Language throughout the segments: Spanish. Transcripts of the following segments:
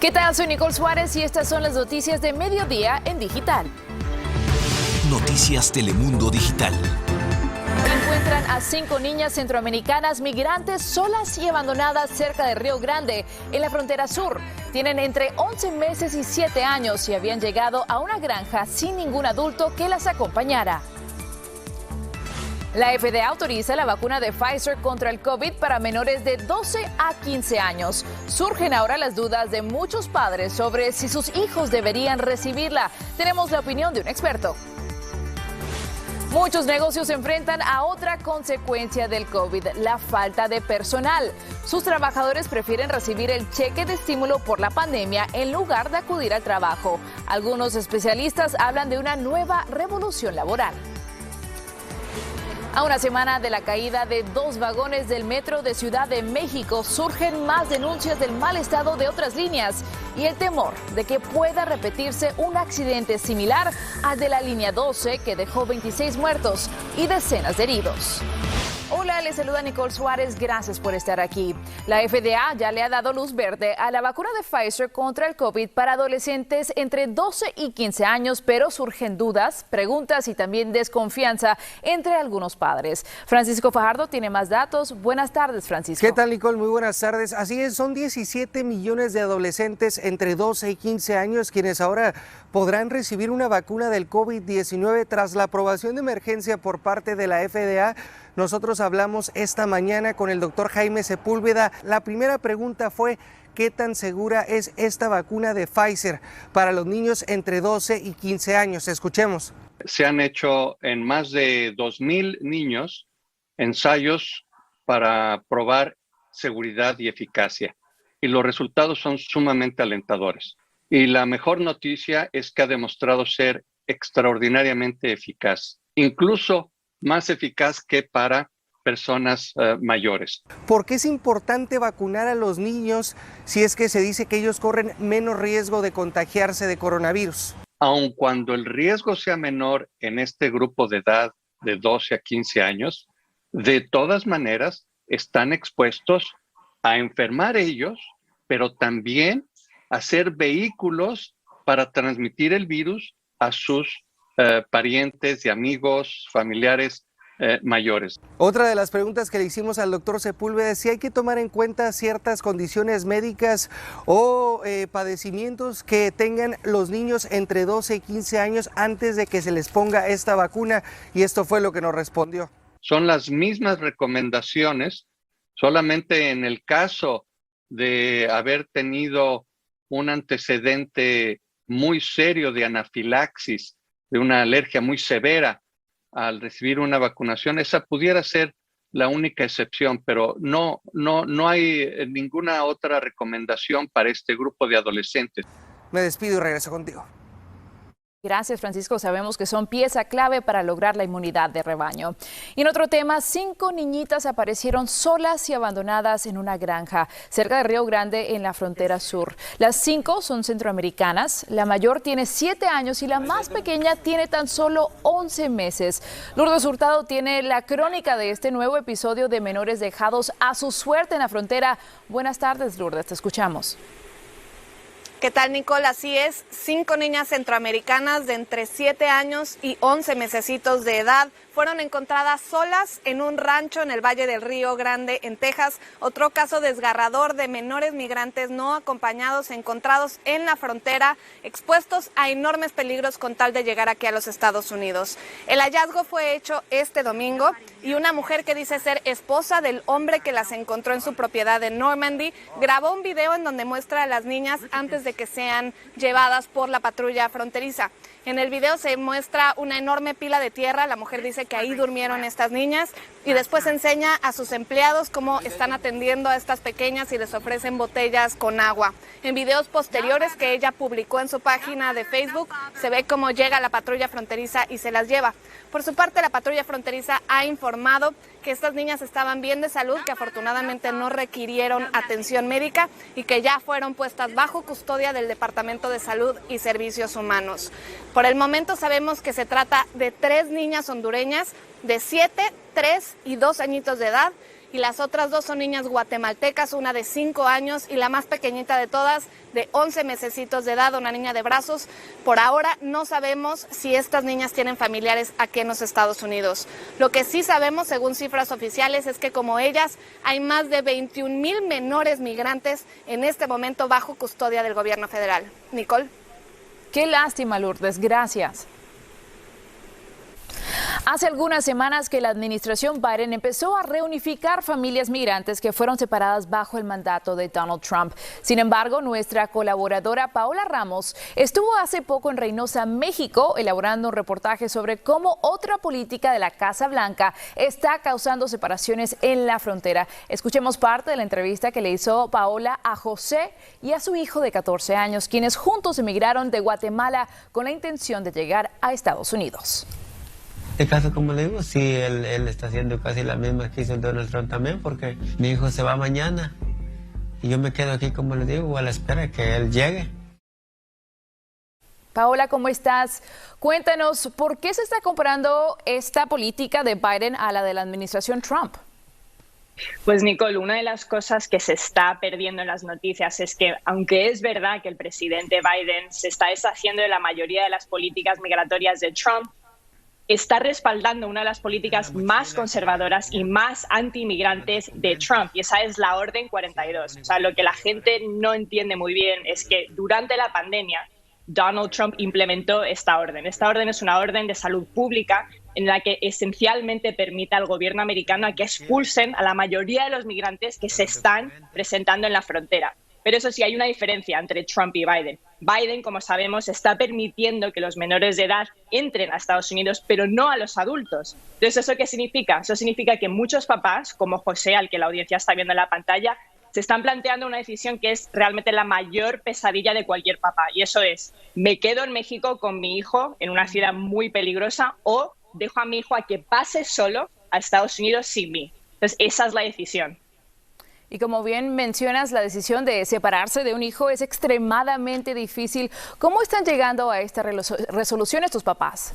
¿Qué tal? Soy Nicole Suárez y estas son las noticias de Mediodía en Digital. Noticias Telemundo Digital. Encuentran a 5 niñas centroamericanas migrantes solas y abandonadas cerca de Río Grande, en la frontera sur. Tienen entre 11 meses y 7 años y habían llegado a una granja sin ningún adulto que las acompañara. La FDA autoriza la vacuna de Pfizer contra el COVID para menores de 12 a 15 años. Surgen ahora las dudas de muchos padres sobre si sus hijos deberían recibirla. Tenemos la opinión de un experto. Muchos negocios se enfrentan a otra consecuencia del COVID, la falta de personal. Sus trabajadores prefieren recibir el cheque de estímulo por la pandemia en lugar de acudir al trabajo. Algunos especialistas hablan de una nueva revolución laboral. A una semana de la caída de 2 vagones del metro de Ciudad de México, surgen más denuncias del mal estado de otras líneas y el temor de que pueda repetirse un accidente similar al de la línea 12 que dejó 26 muertos y decenas de heridos. Hola, les saluda Nicole Suárez, gracias por estar aquí. La FDA ya le ha dado luz verde a la vacuna de Pfizer contra el COVID para adolescentes entre 12 y 15 años, pero surgen dudas, preguntas y también desconfianza entre algunos padres. Francisco Fajardo tiene más datos. Buenas tardes, Francisco. ¿Qué tal, Nicole? Muy buenas tardes. Así es, son 17 millones de adolescentes entre 12 y 15 años quienes ahora podrán recibir una vacuna del COVID-19 tras la aprobación de emergencia por parte de la FDA. Nosotros hablamos esta mañana con el doctor Jaime Sepúlveda. La primera pregunta fue: ¿qué tan segura es esta vacuna de Pfizer para los niños entre 12 y 15 años? Escuchemos. Se han hecho en más de 2,000 niños ensayos para probar seguridad y eficacia, y los resultados son sumamente alentadores. Y la mejor noticia es que ha demostrado ser extraordinariamente eficaz, incluso más eficaz que para personas mayores. ¿Por qué es importante vacunar a los niños si es que se dice que ellos corren menos riesgo de contagiarse de coronavirus? Aun cuando el riesgo sea menor en este grupo de edad de 12 a 15 años, de todas maneras están expuestos a enfermar ellos, pero también a ser vehículos para transmitir el virus a sus parientes y amigos, familiares mayores. Otra de las preguntas que le hicimos al doctor Sepúlveda es si hay que tomar en cuenta ciertas condiciones médicas o padecimientos que tengan los niños entre 12 y 15 años antes de que se les ponga esta vacuna, y esto fue lo que nos respondió. Son las mismas recomendaciones, solamente en el caso de haber tenido un antecedente muy serio de anafilaxis, de una alergia muy severa al recibir una vacunación, esa pudiera ser la única excepción, pero no hay ninguna otra recomendación para este grupo de adolescentes. Me despido y regreso contigo. Gracias, Francisco. Sabemos que son pieza clave para lograr la inmunidad de rebaño. Y en otro tema, 5 niñitas aparecieron solas y abandonadas en una granja cerca de Río Grande, en la frontera sur. Las 5 son centroamericanas. La mayor tiene 7 años y la más pequeña tiene tan solo 11 meses. Lourdes Hurtado tiene la crónica de este nuevo episodio de menores dejados a su suerte en la frontera. Buenas tardes, Lourdes. Te escuchamos. ¿Qué tal, Nicole? Así es, 5 niñas centroamericanas de entre 7 años y 11 mesecitos de edad fueron encontradas solas en un rancho en el Valle del Río Grande, en Texas. Otro caso desgarrador de menores migrantes no acompañados encontrados en la frontera, expuestos a enormes peligros con tal de llegar aquí a los Estados Unidos. El hallazgo fue hecho este domingo y una mujer que dice ser esposa del hombre que las encontró en su propiedad en Normandy grabó un video en donde muestra a las niñas antes de que sean llevadas por la patrulla fronteriza. En el video se muestra una enorme pila de tierra. La mujer dice que ahí durmieron estas niñas y después enseña a sus empleados cómo están atendiendo a estas pequeñas y les ofrecen botellas con agua. En videos posteriores que ella publicó en su página de Facebook se ve cómo llega la patrulla fronteriza y se las lleva. Por su parte, la patrulla fronteriza ha informado que estas niñas estaban bien de salud, que afortunadamente no requirieron atención médica y que ya fueron puestas bajo custodia del Departamento de Salud y Servicios Humanos. Por el momento sabemos que se trata de 3 niñas hondureñas de 7, 3 y 2 añitos de edad y las otras 2 son niñas guatemaltecas, una de 5 años y la más pequeñita de todas de 11 mesecitos de edad, una niña de brazos. Por ahora no sabemos si estas niñas tienen familiares aquí en los Estados Unidos. Lo que sí sabemos, según cifras oficiales, es que como ellas hay más de 21,000 menores migrantes en este momento bajo custodia del gobierno federal. Nicole. Qué lástima, Lourdes. Gracias. Hace algunas semanas que la administración Biden empezó a reunificar familias migrantes que fueron separadas bajo el mandato de Donald Trump. Sin embargo, nuestra colaboradora Paola Ramos estuvo hace poco en Reynosa, México, elaborando un reportaje sobre cómo otra política de la Casa Blanca está causando separaciones en la frontera. Escuchemos parte de la entrevista que le hizo Paola a José y a su hijo de 14 años, quienes juntos emigraron de Guatemala con la intención de llegar a Estados Unidos. En este caso, como le digo, sí, él está haciendo casi la misma que hizo el Donald Trump también, porque mi hijo se va mañana y yo me quedo aquí, como le digo, a la espera de que él llegue. Paola, ¿cómo estás? Cuéntanos, ¿por qué se está comparando esta política de Biden a la de la administración Trump? Pues Nicole, una de las cosas que se está perdiendo en las noticias es que, aunque es verdad que el presidente Biden se está deshaciendo de la mayoría de las políticas migratorias de Trump, está respaldando una de las políticas más conservadoras y más anti-inmigrantes de Trump, y esa es la Orden 42. O sea, lo que la gente no entiende muy bien es que durante la pandemia Donald Trump implementó esta orden. Esta orden es una orden de salud pública en la que esencialmente permite al gobierno americano a que expulsen a la mayoría de los migrantes que se están presentando en la frontera. Pero eso sí, hay una diferencia entre Trump y Biden. Biden, como sabemos, está permitiendo que los menores de edad entren a Estados Unidos, pero no a los adultos. Entonces, ¿eso qué significa? Eso significa que muchos papás, como José, al que la audiencia está viendo en la pantalla, se están planteando una decisión que es realmente la mayor pesadilla de cualquier papá. Y eso es, ¿me quedo en México con mi hijo en una ciudad muy peligrosa o dejo a mi hijo a que pase solo a Estados Unidos sin mí? Entonces, esa es la decisión. Y como bien mencionas, la decisión de separarse de un hijo es extremadamente difícil. ¿Cómo están llegando a esta resolución estos papás?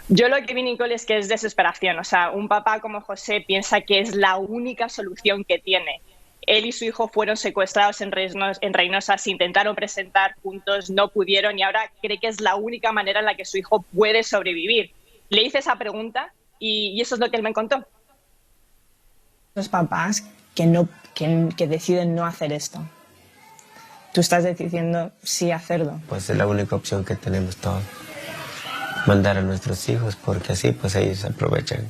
Yo lo que vi, Nicole, es que es desesperación. O sea, un papá como José piensa que es la única solución que tiene. Él y su hijo fueron secuestrados en Reynosa, se intentaron presentar juntos, no pudieron y ahora cree que es la única manera en la que su hijo puede sobrevivir. Le hice esa pregunta y eso es lo que él me contó. Los papás que deciden no hacer esto. Tú estás decidiendo sí hacerlo. Pues es la única opción que tenemos todos. Mandar a nuestros hijos, porque así pues ellos aprovechan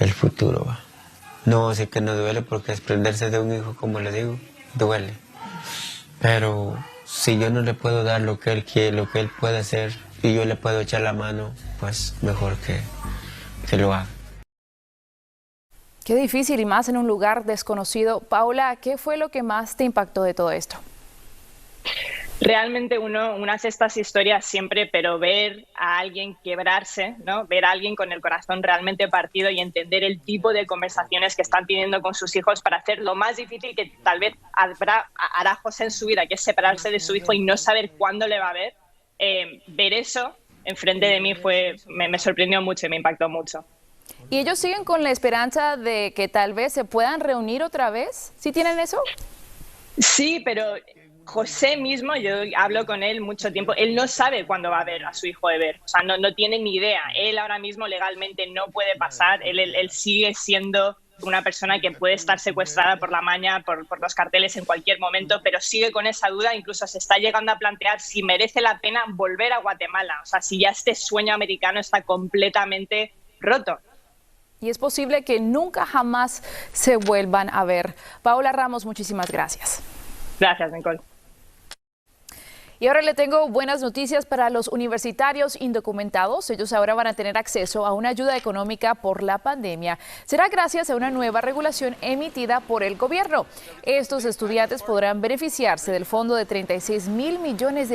el futuro. ¿Va? No, sí que no duele, porque desprenderse de un hijo, como le digo, duele. Pero si yo no le puedo dar lo que él quiere, lo que él puede hacer, y yo le puedo echar la mano, pues mejor que lo haga. Qué difícil y más en un lugar desconocido. Paola, ¿qué fue lo que más te impactó de todo esto? Realmente uno hace estas historias siempre, pero ver a alguien quebrarse, ¿no? Ver a alguien con el corazón realmente partido y entender el tipo de conversaciones que están teniendo con sus hijos para hacer lo más difícil que tal vez hará José en su vida, que es separarse de su hijo y no saber cuándo le va a ver. Ver eso enfrente de mí me sorprendió mucho y me impactó mucho. ¿Y ellos siguen con la esperanza de que tal vez se puedan reunir otra vez? ¿Sí tienen eso? Sí, pero José mismo, yo hablo con él mucho tiempo, él no sabe cuándo va a ver a su hijo de ver, o sea, no tiene ni idea. Él ahora mismo legalmente no puede pasar, él sigue siendo una persona que puede estar secuestrada por la maña, por los carteles en cualquier momento, pero sigue con esa duda, incluso se está llegando a plantear si merece la pena volver a Guatemala, o sea, si ya este sueño americano está completamente roto. Y es posible que nunca jamás se vuelvan a ver. Paola Ramos, muchísimas gracias. Gracias, Nicole. Y ahora le tengo buenas noticias para los universitarios indocumentados. Ellos ahora van a tener acceso a una ayuda económica por la pandemia. Será gracias a una nueva regulación emitida por el gobierno. Estos estudiantes podrán beneficiarse del fondo de $36,000 millones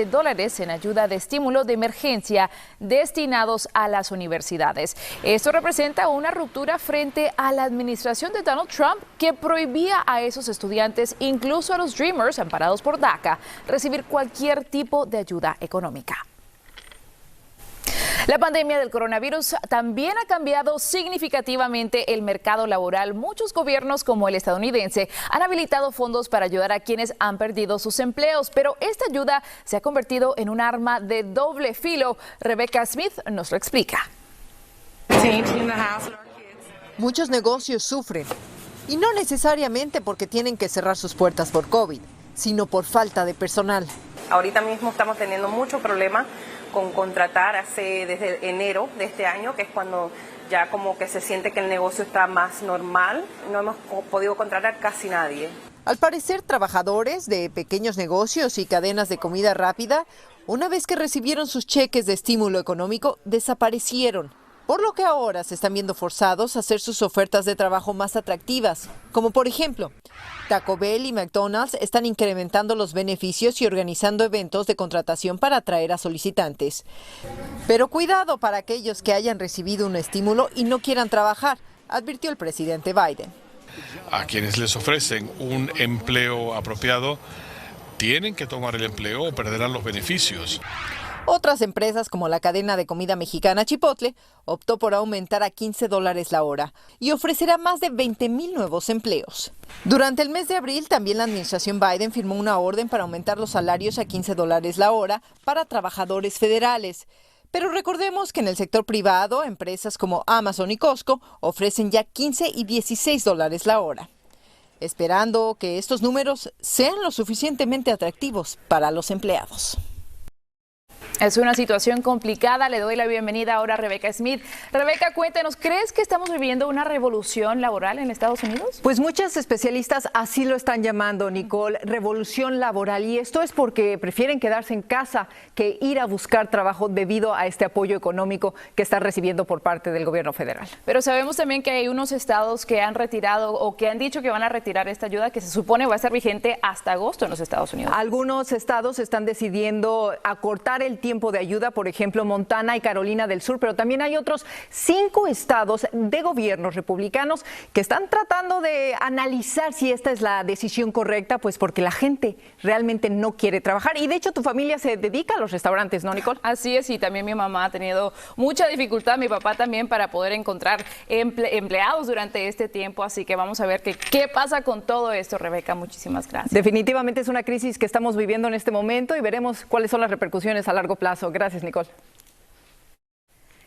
en ayuda de estímulo de emergencia destinados a las universidades. Esto representa una ruptura frente a la administración de Donald Trump, que prohibía a esos estudiantes, incluso a los Dreamers amparados por DACA, recibir cualquier tipo de ayuda económica. La pandemia del coronavirus también ha cambiado significativamente el mercado laboral. Muchos gobiernos, como el estadounidense, han habilitado fondos para ayudar a quienes han perdido sus empleos, pero esta ayuda se ha convertido en un arma de doble filo. Rebecca Smith nos lo explica. Muchos negocios sufren, y no necesariamente porque tienen que cerrar sus puertas por COVID, sino por falta de personal. Ahorita mismo estamos teniendo mucho problema con contratar desde enero de este año, que es cuando ya como que se siente que el negocio está más normal. No hemos podido contratar casi nadie. Al parecer, trabajadores de pequeños negocios y cadenas de comida rápida, una vez que recibieron sus cheques de estímulo económico, desaparecieron. Por lo que ahora se están viendo forzados a hacer sus ofertas de trabajo más atractivas, como por ejemplo, Taco Bell y McDonald's están incrementando los beneficios y organizando eventos de contratación para atraer a solicitantes. Pero cuidado para aquellos que hayan recibido un estímulo y no quieran trabajar, advirtió el presidente Biden. A quienes les ofrecen un empleo apropiado, tienen que tomar el empleo o perderán los beneficios. Otras empresas, como la cadena de comida mexicana Chipotle, optó por aumentar a $15 la hora y ofrecerá más de 20,000 nuevos empleos. Durante el mes de abril, también la administración Biden firmó una orden para aumentar los salarios a $15 la hora para trabajadores federales. Pero recordemos que en el sector privado, empresas como Amazon y Costco ofrecen ya $15 y $16 la hora, esperando que estos números sean lo suficientemente atractivos para los empleados. Es una situación complicada. Le doy la bienvenida ahora a Rebecca Smith. Rebecca, cuéntanos, ¿crees que estamos viviendo una revolución laboral en Estados Unidos? Pues muchos especialistas así lo están llamando, Nicole, revolución laboral. Y esto es porque prefieren quedarse en casa que ir a buscar trabajo debido a este apoyo económico que están recibiendo por parte del gobierno federal. Pero sabemos también que hay unos estados que han retirado o que han dicho que van a retirar esta ayuda que se supone va a ser vigente hasta agosto en los Estados Unidos. Algunos estados están decidiendo acortar el tiempo de ayuda, por ejemplo, Montana y Carolina del Sur, pero también hay otros 5 estados de gobiernos republicanos que están tratando de analizar si esta es la decisión correcta, pues porque la gente realmente no quiere trabajar. Y de hecho, tu familia se dedica a los restaurantes, ¿no, Nicole? Así es, y también mi mamá ha tenido mucha dificultad, mi papá también, para poder encontrar empleados durante este tiempo, así que vamos a ver qué pasa con todo esto. Rebecca, muchísimas gracias. Definitivamente es una crisis que estamos viviendo en este momento y veremos cuáles son las repercusiones a largo plazo. Gracias, Nicole.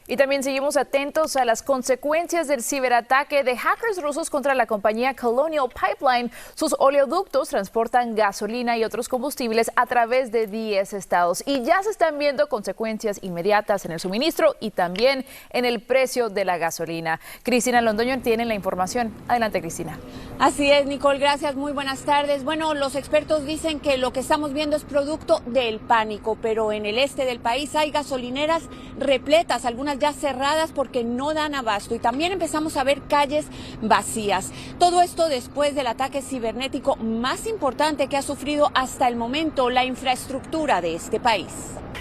Y también seguimos atentos a las consecuencias del ciberataque de hackers rusos contra la compañía Colonial Pipeline. Sus oleoductos transportan gasolina y otros combustibles a través de 10 estados. Y ya se están viendo consecuencias inmediatas en el suministro y también en el precio de la gasolina. Cristina Londoño tiene la información. Adelante, Cristina. Así es, Nicole, gracias. Muy buenas tardes. Bueno, los expertos dicen que lo que estamos viendo es producto del pánico, pero en el este del país hay gasolineras repletas, algunas ya cerradas porque no dan abasto, y también empezamos a ver calles vacías. Todo esto después del ataque cibernético más importante que ha sufrido hasta el momento la infraestructura de este país.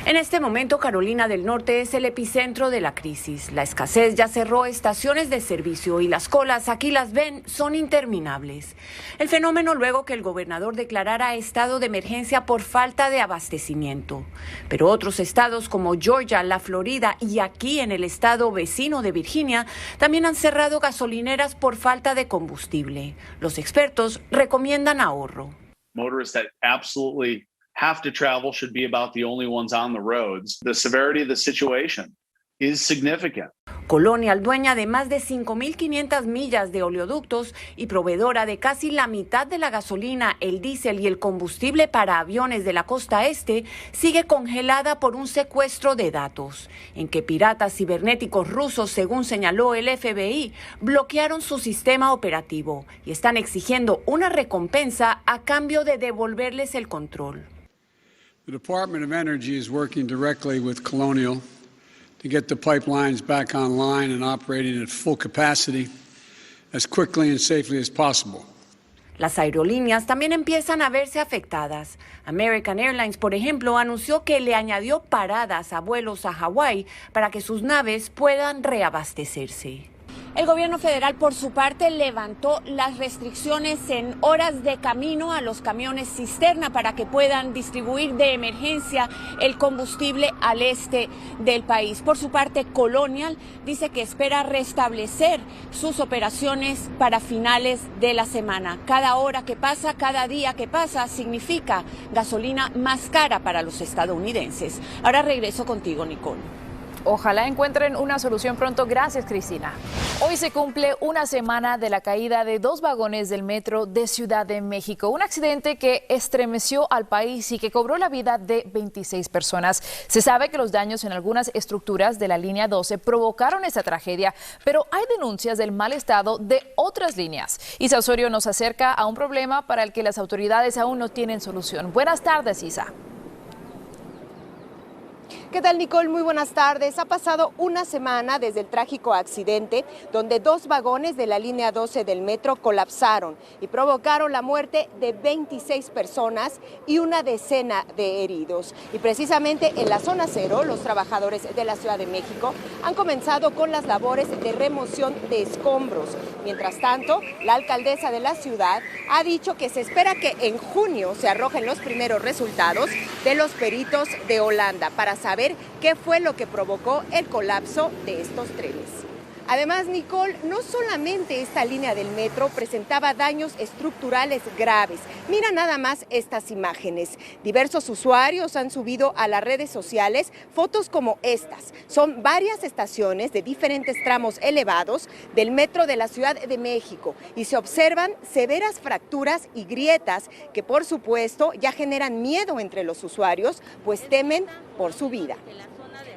En este momento, Carolina del Norte es el epicentro de la crisis. La escasez ya cerró estaciones de servicio y las colas, aquí las ven, son interminables. El fenómeno luego que el gobernador declarara estado de emergencia por falta de abastecimiento. Pero otros estados como Georgia, la Florida y aquí en el estado vecino de Virginia también han cerrado gasolineras por falta de combustible. Los expertos recomiendan ahorro. Motorists that absolutely have to travel should be about the only ones on the roads. The severity of the situation is significant. Colonial, dueña de más de 5.500 millas de oleoductos y proveedora de casi la mitad de la gasolina, el diésel y el combustible para aviones de la costa este, sigue congelada por un secuestro de datos, en que piratas cibernéticos rusos, según señaló el FBI, bloquearon su sistema operativo y están exigiendo una recompensa a cambio de devolverles el control. The Department of Energy is working directly with Colonial to get the pipelines back online and operating at full capacity as quickly and safely as possible. Las aerolíneas también empiezan a verse afectadas. American Airlines, por ejemplo, anunció que le añadió paradas a vuelos a Hawái para que sus naves puedan reabastecerse. El gobierno federal, por su parte, levantó las restricciones en horas de camino a los camiones cisterna para que puedan distribuir de emergencia el combustible al este del país. Por su parte, Colonial dice que espera restablecer sus operaciones para finales de la semana. Cada hora que pasa, cada día que pasa, significa gasolina más cara para los estadounidenses. Ahora regreso contigo, Nicole. Ojalá encuentren una solución pronto. Gracias, Cristina. Hoy se cumple una semana de la caída de 2 vagones del metro de Ciudad de México. Un accidente que estremeció al país y que cobró la vida de 26 personas. Se sabe que los daños en algunas estructuras de la línea 12 provocaron esta tragedia, pero hay denuncias del mal estado de otras líneas. Isa Osorio nos acerca a un problema para el que las autoridades aún no tienen solución. Buenas tardes, Isa. ¿Qué tal, Nicole? Muy buenas tardes. Ha pasado una semana desde el trágico accidente donde 2 vagones de la línea 12 del metro colapsaron y provocaron la muerte de 26 personas y una decena de heridos. Y precisamente en la zona cero, los trabajadores de la Ciudad de México han comenzado con las labores de remoción de escombros. Mientras tanto, la alcaldesa de la ciudad ha dicho que se espera que en junio se arrojen los primeros resultados de los peritos de Holanda para saber qué fue lo que provocó el colapso de estos trenes. Además, Nicole, no solamente esta línea del metro presentaba daños estructurales graves. Mira nada más estas imágenes. Diversos usuarios han subido a las redes sociales fotos como estas. Son varias estaciones de diferentes tramos elevados del metro de la Ciudad de México y se observan severas fracturas y grietas que, por supuesto, ya generan miedo entre los usuarios, pues temen por su vida.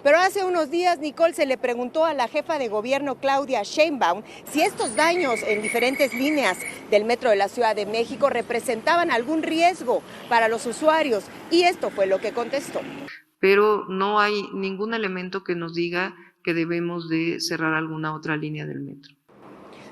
Pero hace unos días, Nicole, se le preguntó a la jefa de gobierno, Claudia Sheinbaum, si estos daños en diferentes líneas del metro de la Ciudad de México representaban algún riesgo para los usuarios, y esto fue lo que contestó. Pero no hay ningún elemento que nos diga que debemos de cerrar alguna otra línea del metro.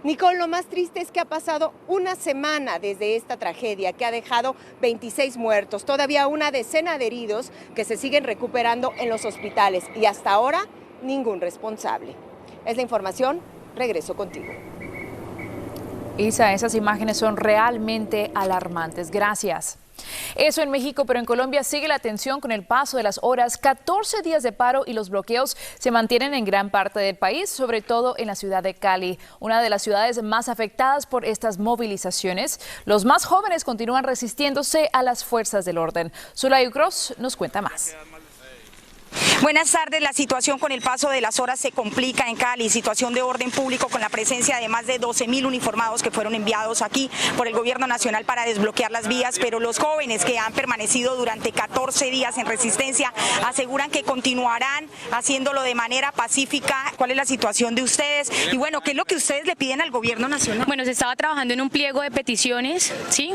Nicole, lo más triste es que ha pasado una semana desde esta tragedia que ha dejado 26 muertos, todavía una decena de heridos que se siguen recuperando en los hospitales y hasta ahora ningún responsable. Es la información, regreso contigo. Isa, esas imágenes son realmente alarmantes. Gracias. Eso en México, pero en Colombia sigue la tensión con el paso de las horas. 14 días de paro y los bloqueos se mantienen en gran parte del país, sobre todo en la ciudad de Cali, una de las ciudades más afectadas por estas movilizaciones. Los más jóvenes continúan resistiéndose a las fuerzas del orden. Zulay Cross nos cuenta más. Buenas tardes. La situación con el paso de las horas se complica en Cali, situación de orden público con la presencia de más de 12.000 uniformados que fueron enviados aquí por el gobierno nacional para desbloquear las vías, pero los jóvenes que han permanecido durante 14 días en resistencia aseguran que continuarán haciéndolo de manera pacífica. ¿Cuál es la situación de ustedes? Y bueno, ¿qué es lo que ustedes le piden al gobierno nacional? Bueno, se estaba trabajando en un pliego de peticiones, ¿sí?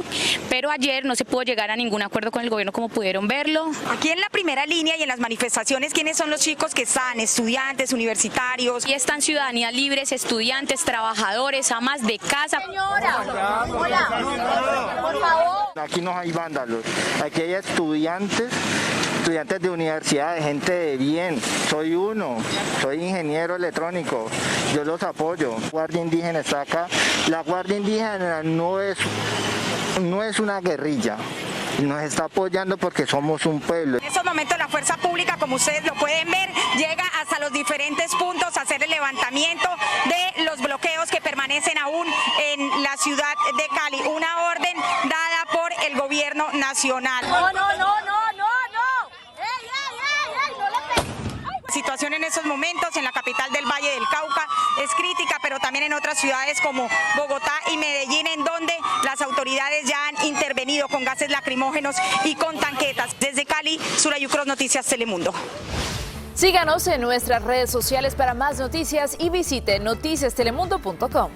Pero ayer no se pudo llegar a ningún acuerdo con el gobierno, como pudieron verlo. Aquí en la primera línea y en las manifestaciones, ¿quiénes son los chicos que están? ¿Estudiantes, universitarios? Y están ciudadanías libres, estudiantes, trabajadores, amas de casa. Señora, hola, por favor. Aquí no hay vándalos, aquí hay estudiantes de universidad, de gente de bien. Soy soy ingeniero electrónico, yo los apoyo. La Guardia Indígena está acá. La Guardia Indígena no es una guerrilla. Nos está apoyando porque somos un pueblo. En estos momentos la fuerza pública, como ustedes lo pueden ver, llega hasta los diferentes puntos a hacer el levantamiento de los bloqueos que permanecen aún en la ciudad de Cali. Una orden dada por el gobierno nacional. No. La situación en estos momentos en la capital del Valle del Cauca es crítica, pero también en otras ciudades como Bogotá y Medellín, en donde las autoridades ya han intervenido con gases lacrimógenos y con tanquetas. Desde Cali, Zulay Cross, Noticias Telemundo. Síganos en nuestras redes sociales para más noticias y visite noticiastelemundo.com.